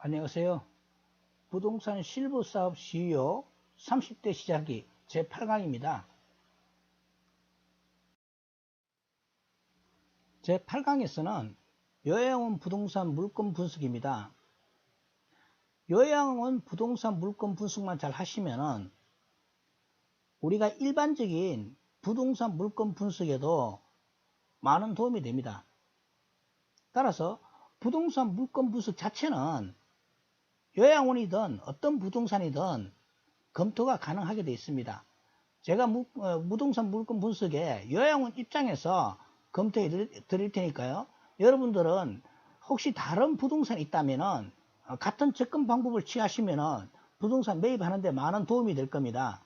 안녕하세요. 부동산 실부 사업 시효 30대 시작이 제8강입니다. 제8강에서는 요양원 부동산 물건 분석입니다. 요양원 부동산 물건 분석만 잘 하시면은 우리가 일반적인 부동산 물건 분석에도 많은 도움이 됩니다. 따라서 부동산 물건 분석 자체는 요양원이든 어떤 부동산이든 검토가 가능하게 되어 있습니다. 제가 부동산 물건 분석에 요양원 입장에서 검토해 드릴 테니까요. 여러분들은 혹시 다른 부동산이 있다면은 같은 접근 방법을 취하시면은 부동산 매입하는데 많은 도움이 될 겁니다.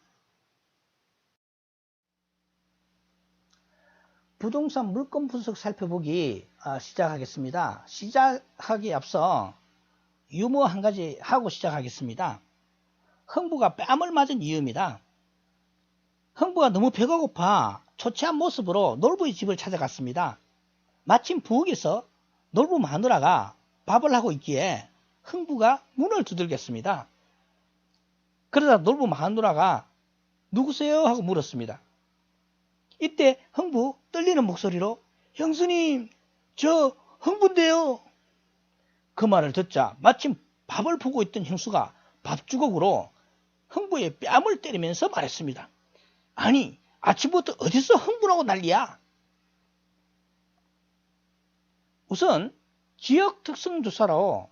부동산 물건 분석 살펴보기 시작하겠습니다. 시작하기에 앞서 유머 한 가지 하고 시작하겠습니다. 흥부가 뺨을 맞은 이유입니다. 흥부가 너무 배가 고파 초췌한 모습으로 놀부의 집을 찾아갔습니다. 마침 부엌에서 놀부 마누라가 밥을 하고 있기에 흥부가 문을 두들겼습니다. 그러다 놀부 마누라가 누구세요? 하고 물었습니다. 이때 흥부 떨리는 목소리로 형수님 저 흥부인데요. 그 말을 듣자 마침 밥을 보고 있던 형수가 밥주걱으로 흥부의 뺨을 때리면서 말했습니다. 아니 아침부터 어디서 흥분하고 난리야? 우선 지역 특성 조사로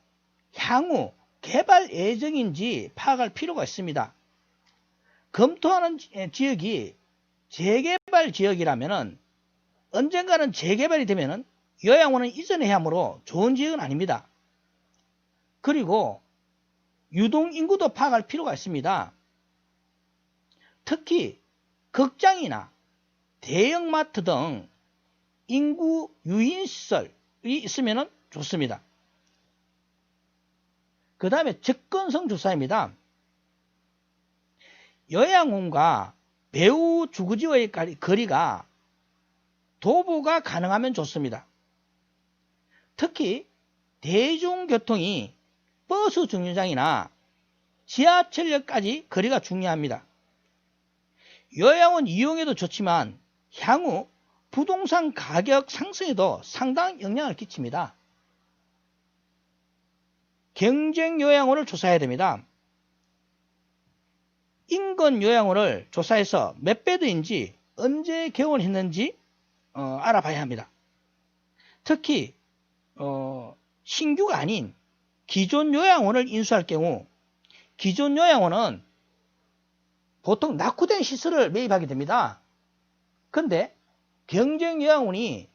향후 개발 예정인지 파악할 필요가 있습니다. 검토하는 지역이 재개발 지역이라면 언젠가는 재개발이 되면 요양원은 이전해야 하므로 좋은 지역은 아닙니다. 그리고 유동인구도 파악할 필요가 있습니다. 특히 극장이나 대형마트 등 인구 유인시설이 있으면 좋습니다. 그 다음에 접근성 조사입니다. 요양원과 배후 주거지와의 거리가 도보가 가능하면 좋습니다. 특히 대중교통이 버스 정류장이나 지하철역까지 거리가 중요합니다. 요양원 이용에도 좋지만 향후 부동산 가격 상승에도 상당한 영향을 끼칩니다. 경쟁 요양원을 조사해야 됩니다. 인근 요양원을 조사해서 몇 베드인지 언제 개원했는지 알아봐야 합니다. 특히 신규가 아닌 기존 요양원을 인수할 경우 기존 요양원은 보통 낙후된 시설을 매입하게 됩니다. 근데 경쟁 요양원이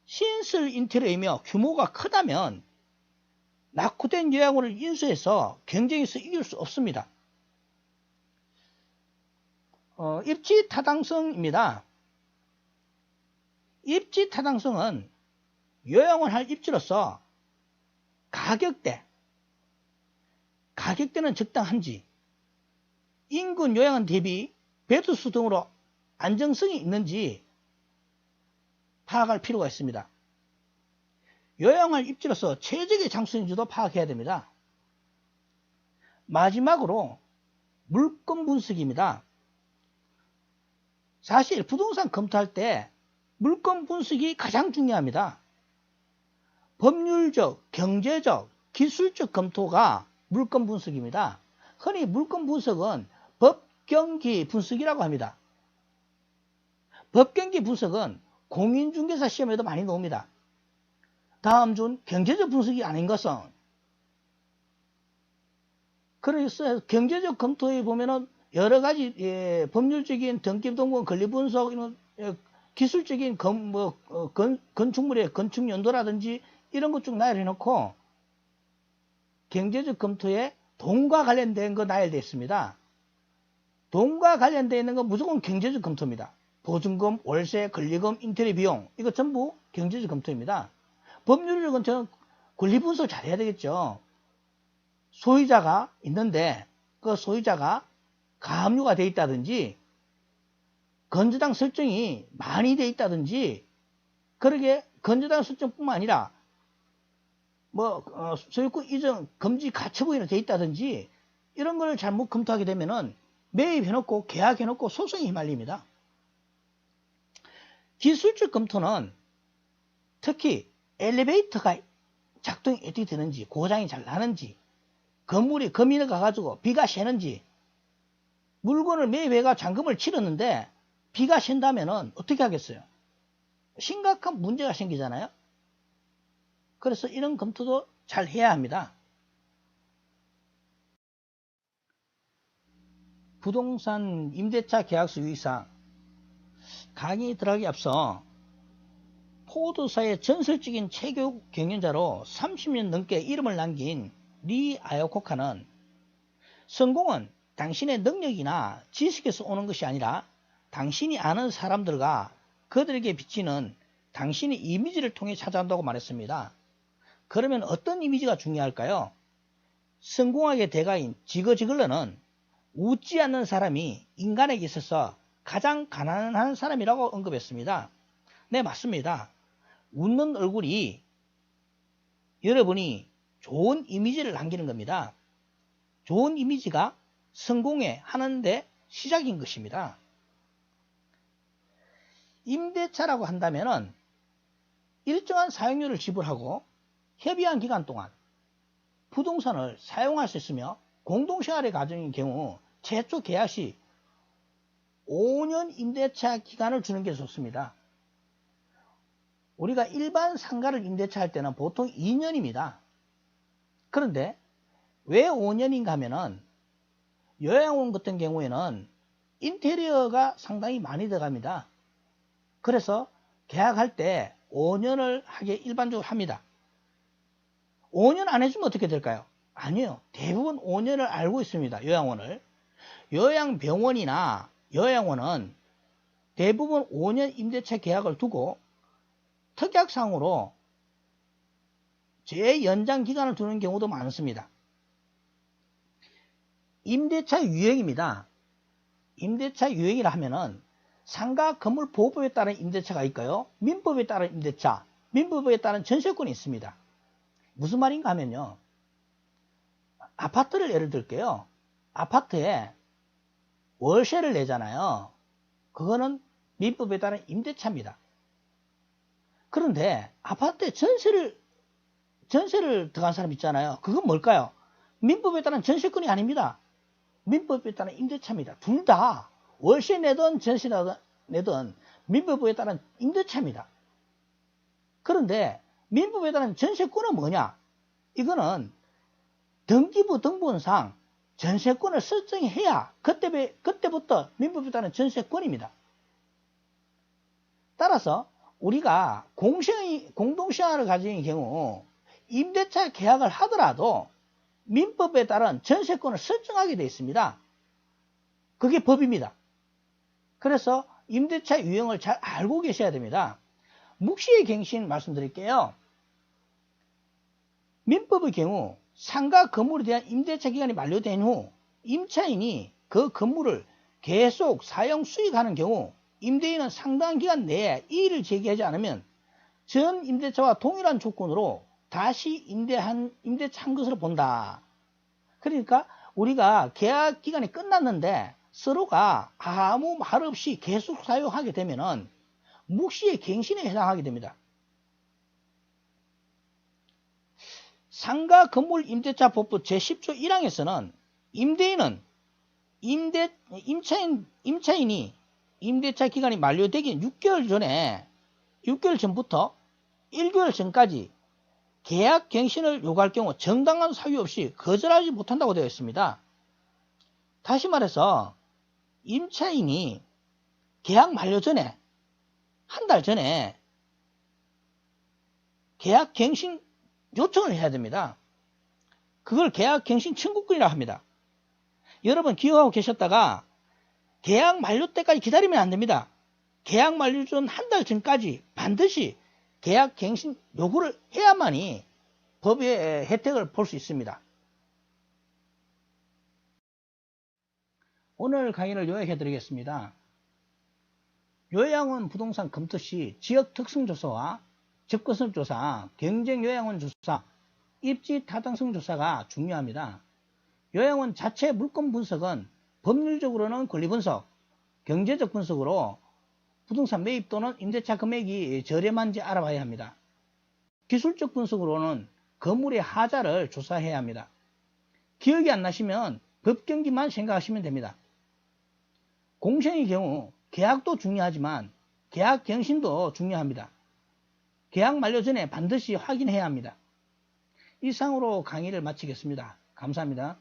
신설 인테리어이며 규모가 크다면 낙후된 요양원을 인수해서 경쟁에서 이길 수 없습니다. 입지 타당성입니다. 입지 타당성은 요양원 할 입지로서 가격대는 적당한지, 인근 요양원 대비 베드수 등으로 안정성이 있는지 파악할 필요가 있습니다. 요양원 입지로서 최적의 장소인지도 파악해야 됩니다. 마지막으로 물건 분석입니다. 사실 부동산 검토할 때 물건 분석이 가장 중요합니다. 법률적, 경제적, 기술적 검토가 물건 분석입니다. 흔히 물건 분석은 법경기 분석이라고 합니다. 법경기 분석은 공인중개사 시험에도 많이 나옵니다. 다음 중 경제적 분석이 아닌 것은, 그래서 경제적 검토에 보면은 여러 가지 법률적인 등기등본 권리분석, 기술적인 건축물의 건축 연도라든지 이런 것 쭉 나열해 놓고 경제적 검토에 돈과 관련된 거 나열되어 있습니다. 돈과 관련되어 있는 건 무조건 경제적 검토입니다. 보증금, 월세, 권리금, 인테리어 비용 이거 전부 경제적 검토입니다. 법률적 검토는 권리분석 잘 해야 되겠죠. 소유자가 있는데 그 소유자가 가압류가 되어 있다든지 건조당 설정이 많이 되어 있다든지, 그러게 건조당 설정뿐만 아니라 소유권 이전 금지 가처분이 돼 있다든지 이런 걸 잘못 검토하게 되면은 매입해놓고 계약해놓고 소송에 휘말립니다. 기술적 검토는 특히 엘리베이터가 작동이 어떻게 되는지, 고장이 잘 나는지, 건물이 거민을 가가지고 비가 새는지, 물건을 매입해가 잔금을 치렀는데 비가 샌다면은 어떻게 하겠어요? 심각한 문제가 생기잖아요. 그래서 이런 검토도 잘 해야 합니다. 부동산 임대차 계약서 유의사항 강의 들어가기 앞서 포드사의 전설적인 체교 경영자로 30년 넘게 이름을 남긴 리 아야코카는 성공은 당신의 능력이나 지식에서 오는 것이 아니라 당신이 아는 사람들과 그들에게 비치는 당신의 이미지를 통해 찾아온다고 말했습니다. 그러면 어떤 이미지가 중요할까요? 성공학의 대가인 지거지글러는 웃지 않는 사람이 인간에게 있어서 가장 가난한 사람이라고 언급했습니다. 네, 맞습니다. 웃는 얼굴이 여러분이 좋은 이미지를 남기는 겁니다. 좋은 이미지가 성공에 하는데 시작인 것입니다. 임대차라고 한다면은 일정한 사용료를 지불하고 협의한 기간 동안 부동산을 사용할 수 있으며 공동생활의 가정인 경우 최초 계약 시 5년 임대차 기간을 주는 게 좋습니다. 우리가 일반 상가를 임대차 할 때는 보통 2년입니다. 그런데 왜 5년인가 하면은 요양원 같은 경우에는 인테리어가 상당히 많이 들어갑니다. 그래서 계약할 때 5년을 하게 일반적으로 합니다. 5년 안 해주면 어떻게 될까요? 아니요. 대부분 5년을 알고 있습니다. 요양원을. 요양병원이나 요양원은 대부분 5년 임대차 계약을 두고 특약상으로 재연장 기간을 두는 경우도 많습니다. 임대차 유형입니다. 임대차 유형이라 하면은 상가 건물 보호법에 따른 임대차가 있고요. 민법에 따른 임대차, 민법에 따른 전세권이 있습니다. 무슨 말인가 하면요. 아파트를 예를 들게요. 아파트에 월세를 내잖아요. 그거는 민법에 따른 임대차입니다. 그런데 아파트에 전세를 들어간 사람 있잖아요. 그건 뭘까요? 민법에 따른 전세권이 아닙니다. 민법에 따른 임대차입니다. 둘 다 월세 내든 전세 내든 민법에 따른 임대차입니다. 그런데 민법에 따른 전세권은 뭐냐? 이거는 등기부 등본상 전세권을 설정해야 그때부터 민법에 따른 전세권입니다. 따라서 우리가 공동생활을 가진 경우 임대차 계약을 하더라도 민법에 따른 전세권을 설정하게 되어 있습니다. 그게 법입니다. 그래서 임대차 유형을 잘 알고 계셔야 됩니다. 묵시의 갱신 말씀드릴게요. 민법의 경우 상가 건물에 대한 임대차 기간이 만료된 후 임차인이 그 건물을 계속 사용 수익하는 경우 임대인은 상당한 기간 내에 이의를 제기하지 않으면 전 임대차와 동일한 조건으로 다시 임대차한 것으로 본다. 그러니까 우리가 계약 기간이 끝났는데 서로가 아무 말 없이 계속 사용하게 되면은 묵시의 갱신에 해당하게 됩니다. 상가 건물 임대차 법부 제10조 1항에서는 임대인은 임차인이 임대차 기간이 만료되기 6개월 전부터 1개월 전까지 계약 갱신을 요구할 경우 정당한 사유 없이 거절하지 못한다고 되어 있습니다. 다시 말해서 임차인이 계약 만료 전에 한 달 전에 계약 갱신 요청을 해야 됩니다. 그걸 계약 갱신 청구권이라고 합니다. 여러분 기억하고 계셨다가 계약 만료 때까지 기다리면 안 됩니다. 계약 만료 전 한 달 전까지 반드시 계약 갱신 요구를 해야만이 법의 혜택을 볼 수 있습니다. 오늘 강의를 요약해 드리겠습니다. 요양원 부동산 검토 시 지역 특성조사와 접근성 조사, 경쟁 요양원 조사, 입지 타당성 조사가 중요합니다. 요양원 자체 물건 분석은 법률적으로는 권리 분석, 경제적 분석으로 부동산 매입 또는 임대차 금액이 저렴한지 알아봐야 합니다. 기술적 분석으로는 건물의 하자를 조사해야 합니다. 기억이 안 나시면 법경기만 생각하시면 됩니다. 공시행의 경우 계약도 중요하지만 계약 갱신도 중요합니다. 계약 만료 전에 반드시 확인해야 합니다. 이상으로 강의를 마치겠습니다. 감사합니다.